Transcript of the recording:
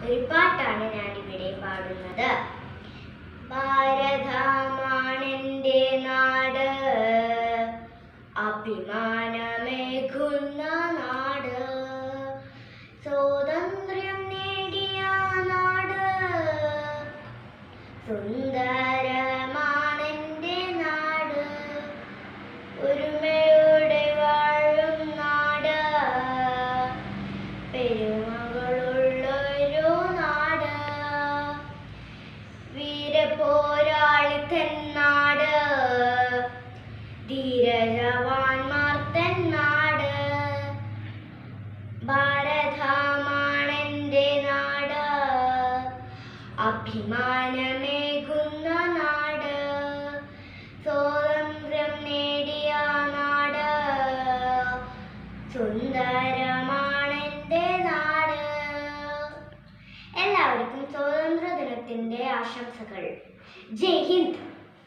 ഒരു പാട്ടാണ് ഞാനിവിടെ പാടുന്നത്. ഭാരതമാണെൻ്റെ നാട്, അഭിമാനമേകുന്ന നാട്, സ്വാതന്ത്ര്യം നേടിയ നാട്, സുന്ദരമാണെൻ്റെ നാട്, ഒരുമയോടെ വാഴും നാട്, പെരുമകളുള്ളൊരു നാട്, വീരപോരാളിത്തൻ നാട്, ധീരജവാന്മാർ തൻ നാട്. ഭാരതമാണെൻ്റെ നാട്, അഭിമാനമേകുന്ന നാട്, സ്വാതന്ത്ര്യം നേടിയ നാട്, സുന്ദരമാണെൻ്റെ നാട്. എല്ലാവർക്കും സ്വാതന്ത്ര്യ ദിനത്തിൻ്റെ ആശംസകൾ. ജയ് ഹിന്ദ്.